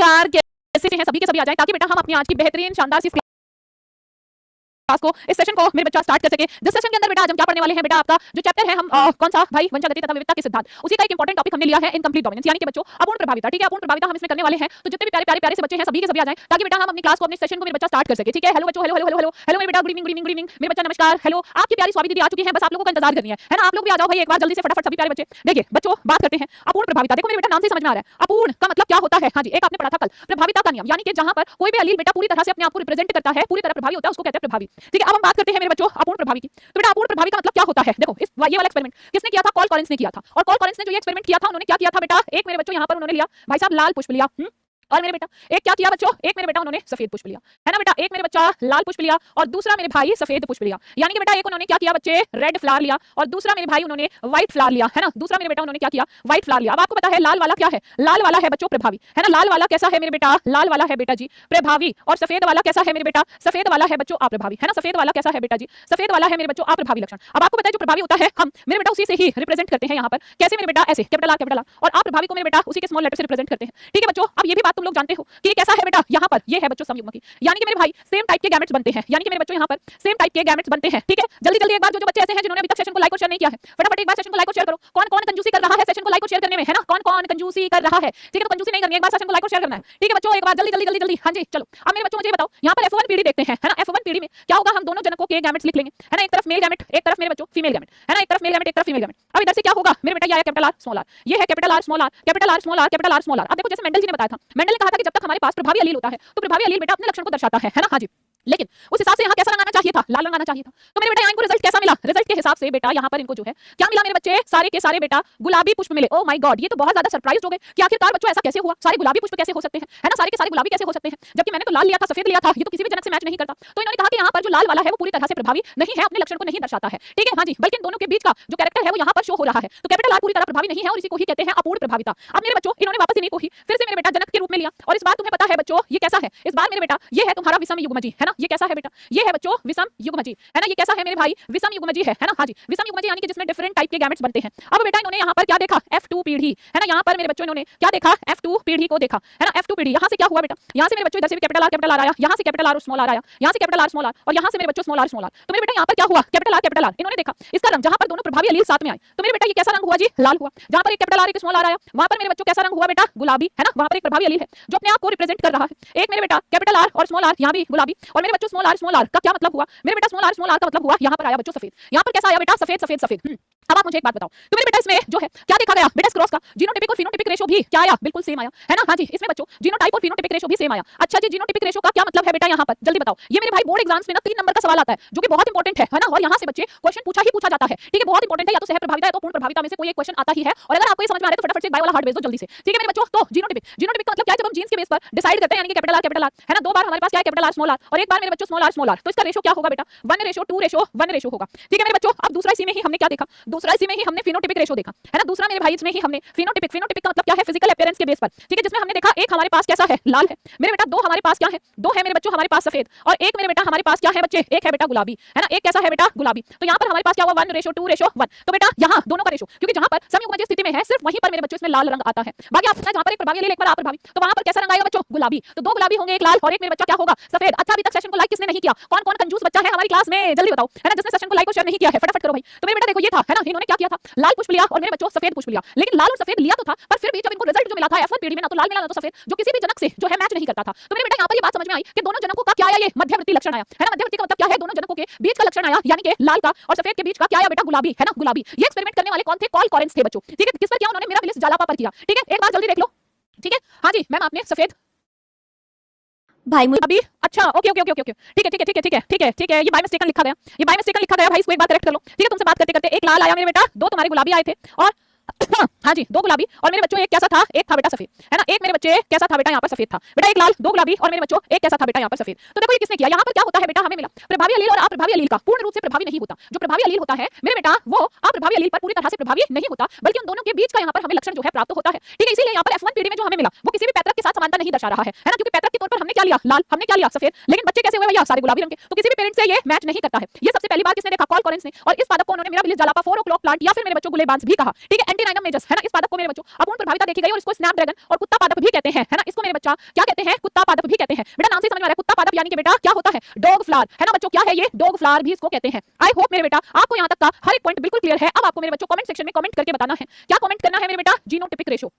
नमस्कार, कैसे हैं सभी के सभी आ जाएं ताकि बेटा हम अपनी आज की बेहतरीन शानदार सी क्लास को इस सेशन को मेरे बच्चा स्टार्ट कर सके। जिस सेशन के अंदर बेटा आज हम क्या पढ़ने वाले हैं, बेटा आपका जो चैप्टर है हम कौन सा भाई वंशागति तथा विविधता के सिद्धांत, उसी का एक इंपॉर्टेंट टॉपिक हमने लिया है इनकम्प्लीट डोमिनेंस, यानी कि बच्चों अपूर्ण प्रभाविता। ठीक है, अपूर्ण प्रभाविता हम इसमें करने वाले हैं, तो जितने भी प्यारे प्यारे प्यारे से बच्चे हैं सभी के सभी आ जाएं ताकि बेटा हम अपनी क्लास को अपने सेशन को मेरे बच्चा स्टार्ट कर सके। ठीक है, हेलो बच्चों, hello hello hello hello hello मेरे बेटा, good evening good evening good evening मेरे बच्चा, नमस्कार, हेलो। आपकी प्यारी स्वाति दीदी आ चुकी है, बस आप लोगों का इंतजार करनी है ना। आप लोग भी आ जाओ भाई एक बार जल्दी से फटाफट सभी प्यारे बच्चे। देखिए बच्चों, बात करते हैं अपूर्ण प्रभाविता। देखो मेरे बेटा नाम से समझ में आ रहा है अपूर्ण का मतलब क्या होता है। हाँ जी, एक आपने पढ़ा था कल प्रभाविता का नियम, यानी कि जहां पर कोई भी अलील बेटा पूरी तरह से अपने आप को रिप्रेजेंट करता है, पूरी तरह प्रभावी होता है, उसको कहते हैं प्रभावी। ठीक है, अब हम बात करते हैं मेरे बच्चों अपूर्ण प्रभावी की। तो बेटा अपूर्ण प्रभावी का मतलब क्या होता है? देखो इस ये वाला एक्सपेरिमेंट किसने किया था? कॉल कॉलिंस ने किया था। और कॉल कॉलिंस ने जो ये एक्सपेरिमेंट किया था, उन्होंने क्या किया था बेटा, एक मेरे बच्चों यहाँ पर उन्होंने लिया भाई साहब लाल पुष्प लिया, और मेरे बेटा एक क्या किया बच्चों, एक मेरे बेटा उन्होंने सफेद पुष्प लिया, है ना बेटा। एक मेरे बच्चा लाल पुष्प लिया और दूसरा मेरे भाई सफेद पुष्प लिया, यानी कि बेटा एक उन्होंने क्या किया बच्चे, रेड फ्लावर लिया, और दूसरा मेरे भाई उन्होंने व्हाइट फ्लावर लिया, है ना। दूसरा मेरे बेटा उन्होंने क्या किया, व्हाइट फ्लावर लिया। अब आपको पता है लाल वाला क्या है, लाल वाला है बच्चों प्रभावी, है ना। लाल वाला कैसा है मेरे बेटा, लाल वाला है बेटा जी प्रभावी, और सफेद वाला कैसा है मेरे बेटा, सफेद वाला है बच्चों अप्रभावी, है ना। सफेद वाला कैसा है बेटा जी, सफेद वाला है मेरे बच्चों अप्रभावी लक्षण। अब आपको पता है जो प्रभावी होता है हम मेरे बेटा उसी से ही रिप्रेजेंट करते हैं यहाँ पर, कैसे मेरे बेटा, ऐसे कैपिटल आर, और अप्रभावी को मेरे बेटा उसी के स्मॉल लेटर से रिप्रेजेंट करते हैं। ठीक है बच्चों, अब ये भी बात तुम लोग जानते हो कि कैसा है बेटा, यहाँ पर ये है बच्चों समयुग्मकी, यानी कि मेरे भाई सेम टाइप के गैमेट्स बनते हैं, यानी कि मेरे बच्चों यहाँ पर सेम टाइप के गैमेट्स बनते हैं। ठीक है, जल्दी जल्दी एक बार जो बच्चे ऐसे हैं जिन्होंने अभी तक सेशन को लाइक और शेयर नहीं किया है, फटाफट एक बार सेशन को लाइक और शेयर करो। कौन कौन कंजूसी कर रहा है सेशन को लाइक और शेयर करने में, है ना। कौन कौन कंजूसी कर रहा है? ठीक है, तो कंजूसी नहीं करनी है, एक बार सेशन को लाइक और शेयर करना है। ठीक है बच्चों, एक बार जल्दी जल्दी जल्दी जल्दी। हाँ जी चलो, अब मेरे बच्चों मुझे बताओ, यहाँ पर F1 पीढ़ी देखते हैं, है ना। F1 पीढ़ी में क्या होगा, हम दोनों जनकों के गैमेट्स लिख लेंगे, है ना। एक तरफ मेल गैमेट, एक तरफ मेरे बच्चों फीमेल गैमेट, है ना। एक तरफ मेल गैमेट, एक तरफ फीमेल गैमेट। अब इधर से क्या होगा मेरे बेटा, ये है कैपिटल आर स्मॉल आर, ये है capital R small R, capital R small R, capital R small R. अब देखो जैसे मेंडल जी ने बताया था, मेंडल ने कहा था कि जब तक हमारे पास प्रभावी अलील होता है तो प्रभावी अलील बेटा अपने लक्षण को दर्शाता है ना। हाँ जी, लेकिन उस हिसाब से यहाँ कैसा रंगाना चाहिए था, लाल रंगाना चाहिए था। तो मेरे बेटा यहाँ इनको रिजल्ट कैसा मिला, रिजल्ट के हिसाब से बेटा यहाँ पर इनको जो है क्या मिला मेरे बच्चे, सारे के सारे बेटा गुलाबी पुष्प मिले। ओ माय गॉड, ये तो बहुत ज्यादा सरप्राइज हो गए कि आखिरकार बच्चों ऐसा कैसे हुआ, सारे गुलाबी पुष्प कैसे हो सकते हैं, है ना। सारे के सारे गुलाबी कैसे हो सकते हैं, जबकि मैंने तो लाल लिया था, सफेद लिया था, ये तो किसी भी जनक से मैच नहीं करता। तो इन्होंने कहा कि यहाँ पर जो लाल वाला है वो पूरी तरह से प्रभावी नहीं है, अपने लक्षण को नहीं दर्शाता है। ठीक है, हाँ जी, बल्कि इन दोनों के बीच का जो कैरेक्टर है वो यहाँ पर शो हो रहा है। तो कैपिटल आर पूरी तरह प्रभावी नहीं है और इसी को ही कहते हैं अपूर्ण प्रभाविता। अब मेरे बच्चों इन्होंने वापस इन्हीं को ही फिर से मेरे बेटा जनक के रूप में लिया, और इस बार तुम्हें पता है बच्चों ये कैसा है, इस बार मेरे बेटा ये है तुम्हारा विषम युग्मजी, है ना। ये कैसा है बेटा, ये है बच्चों विषम युग्मजी, है ना। ये कैसा है मेरे भाई, विषम युग्मजी है ना। हाँ जी, विषम युग्मजी यानी कि जिसमें डिफरेंट टाइप के गैमेट्स बनते हैं। अब बेटा इन्होंने यहाँ पर क्या देखा, F2 पीढ़ी, है ना। यहाँ पर मेरे बच्चों इन्होंने क्या देखा, F2 पीढ़ी को देखा, है ना। F2 पीढ़ी, यहाँ से क्या हुआ बेटा, यहाँ से मेरे बच्चों इधर से भी कैपिटल आर आया, यहाँ से कैपिटल आर स्मॉल आर आया, यहाँ से कैपिटल आर स्मॉल आर, और यहाँ से मेरे बच्चों स्मॉल आर स्मॉल आर। तो मेरे बेटा यहाँ पर क्या हुआ, कैपिटल आर इन्होंने देखा, इसका रंग जहाँ पर दोनों प्रभावी अलील साथ में आए तो मेरे बेटा ये कैसा रंग हुआ जी, लाल हुआ। जहाँ पर एक कैपिटल आर एक स्मॉल आर आया वहाँ पर मेरे बच्चों कैसा रंग हुआ बेटा, गुलाबी, है ना। वहाँ पर एक प्रभावी अलील है जो अपने आप को रिप्रेजेंट कर रहा है। एक मेरे बेटा कैपिटल आर और स्मॉल आर, यहाँ भी गुलाबी, और मेरे बच्चों स्मॉल आर का क्या मतलब हुआ मेरे बेटा, स्मॉल आर का मतलब हुआ यहाँ पर आया बच्चों सफेद। यहाँ पर कैसा आया बेटा, सफेद सफेद सफेद। अब आप मुझे एक बात बताओ, तो मेरे बेटा इसमें जो है क्या देखा गया बेटा, क्रॉस का जीनोटाइपिक और फिनोटाइपिक रेशो भी क्या आया, बिल्कुल सेम आया, है ना। हाँ जी, इसमें बच्चों जीनोटाइप और फिनोटाइपिक रेशो भी सेम आया। अच्छा जी, जीनोटाइपिक रेशो का क्या मतलब है बेटा, यहाँ पर जल्दी बताओ। ये मेरे भाई बोर्ड एग्जाम्स में ना 3 नंबर का सवाल आता है जो कि बहुत इंपॉर्टेंट है ना, और यहाँ से बच्चे क्वेश्चन पूछा ही पूछा जाता है। ठीक है, बहुत इंपॉर्टेंट है, या तो सह प्रभाविता या तो पूर्ण प्रभाविता में से कोई एक क्वेश्चन आता ही है। और अगर आपको ये समझ में आ रहा है तो फटाफट से बाय वाला हार्ड भेज दो जल्दी से। ठीक है मेरे बच्चों, तो जीनोटाइपिक का मतलब क्या है, जब हम जीन्स के बेस पर डिसाइड करते हैं, यानी कि कैपिटल आर, है ना। 2 बार हमारे पास क्या है, कैपिटल आर स्मॉल आर, और एक बार मेरे बच्चों स्मॉल आर, तो इसका रेशो क्या होगा बेटा, 1:2:1 रेशो होगा। ठीक है मेरे बच्चों, अब दूसरा इसी में ही हमने क्या देखा, दूसरा इसी में ही हमने फिनोटाइपिक रेशो देखा, है ना। दूसरा मेरे भाई इसमें ही हमने फिनोटाइपिक का मतलब क्या है, फिजिकल अपीयरेंस के बेस पर। ठीक है, जिसमें हमने देखा एक हमारे पास कैसा है, लाल है मेरे बेटा, 2 हमारे पास क्या है, 2 है मेरे बच्चों हमारे पास सफेद, और एक मेरे बेटा हमारे पास क्या है बच्चे, एक है बेटा गुलाबी, है ना। एक कैसा है बेटा, गुलाबी। तो यहाँ पर हमारे पास क्या हुआ, 1:2:1। तो बेटा यहाँ दोनों का रेशो, क्योंकि जहाँ पर समयुग्मज स्थिति में है सिर्फ वहीं पर मेरे बच्चों इसमें लाल रंग आता है। बाकी आप जहाँ पर एक प्रभावी अलील एक बार अप्रभावी, तो वहाँ पर कैसा रंग आएगा बच्चों, गुलाबी। तो 2 गुलाबी होंगे, एक लाल, और एक मेरे बच्चा क्या होगा, सफेद। अच्छा, अभी तक सेशन को लाइक किसने नहीं किया, कौन कौन कंजूस बच्चा है हमारी क्लास में, जल्दी बताओ, है ना, जिसने सेशन को लाइक और शेयर नहीं किया है, फटाफट करो भाई। तो मेरे बेटा देखो ये था, है ना, इन्होंने क्या किया था, लाल पुष्प लिया और मेरे बच्चों सफेद पुष्प लिया। लेकिन लाल और सफेद लिया तो था, पर फिर भी जब इनको रिजल्ट जो मिला था F1 पीढ़ी में, ना तो लाल मिला ना तो सफेद, जो किसी भी जनक से जो है मैच नहीं करता था। तो मेरे बेटा यहाँ पर ये बात समझ में आई कि दोनों जनकों का क्या आया, ये मध्यवर्ती लक्षण आया, है ना। मध्यवर्ती का मतलब क्या है, दोनों जनकों के बीच का लक्षण आया, यानी कि लाल का और सफेद के बीच का क्या आया बेटा, गुलाबी, है ना, गुलाबी। ये एक्सपेरिमेंट करने वाले कौन थे, कॉल कॉलिंस थे बच्चों। ठीक है, किस पर किया उन्होंने, मिराबिलिस जालापा पर किया। ठीक है, एक बार जल्दी देख लो। ठीक है, हाँ जी मैम, आपने सफेद भाई मुझे अभी, अच्छा ओके ओके ओके ओके, ठीक है, ये बाय मिस्टेकन लिखा गया भाई, इसको एक बार करेक्ट कर लो। ठीक है, तुमसे बात करते करते एक लाल आया मेरे बेटा, 2 तुम्हारे गुलाबी आए थे, और हाँ जी 2 गुलाबी, और मेरे बच्चों एक कैसा था, एक था बेटा सफेद, है ना। एक मेरे बच्चे कैसा था बेटा, यहाँ पर सफेद था बेटा, एक लाल, 2 गुलाबी, और मेरे बच्चों एक कैसा था बेटा, यहाँ पर सफेद। तो देखो ये किसने किया, यहाँ पर क्या होता है बेटा, हमें मिला प्रभावी अलील और अप्रभावी अलील का पूर्ण रूप से प्रभावी नहीं होता। जो प्रभावी अलील होता है मेरे बेटा वो अप्रभावी अलील पर पूरी तरह से प्रभावी नहीं होता, बल्कि उन दोनों के बीच का यहाँ पर हमें लक्षण जो है प्राप्त होता है। ठीक है, इसीलिए यहाँ पर F1 पीढ़ी में जो हमें मिला वो किसी भी पैतृक के साथ समानता नहीं दर्शा रहा है ना, क्योंकि पैतृक के तौर पर हमने क्या लिया, लाल, हमने क्या लिया, सफेद, लेकिन बच्चे कैसे हुए भैया, सारे गुलाबी रंग के। तो किसी भी पेरेंट से ये मैच नहीं करता है। ये सबसे पहली बार किसने देखा, कॉल कॉलिंस ने, और इस पादप को उन्होंने मिराबिलिस जालापा 4 o'clock प्लांट या फिर मेरे बच्चों गुलेबांस भी कहा। ठीक है, एंटीनाइनम मेजस, है ना, इस पादप को मेरे बच्चों अपूर्ण प्रभाविता देखी गई और इसको स्नैपड्रैगन और कुत्ता पादप भी कहते हैं, है ना, इसको मेरे बच्चा क्या कहते हैं, कुत्ता पादप भी कहते हैं। बेटा नाम से समझ में आ रहा है कुत्ता पादप यानी कि बेटा क्या होता है, डॉग फ्लावर, है ना बच्चों, क्या है ये, डॉग फ्लावर भी इसको कहते हैं। आई होप मेरे बेटा आपको यहाँ तक का हर एक पॉइंट बिल्कुल क्लियर है। अब आपको मेरे बच्चों कमेंट सेक्शन में कमेंट करके बताना है, क्या कमेंट करना है मेरे बेटा, जीनोटिपिक रेशो।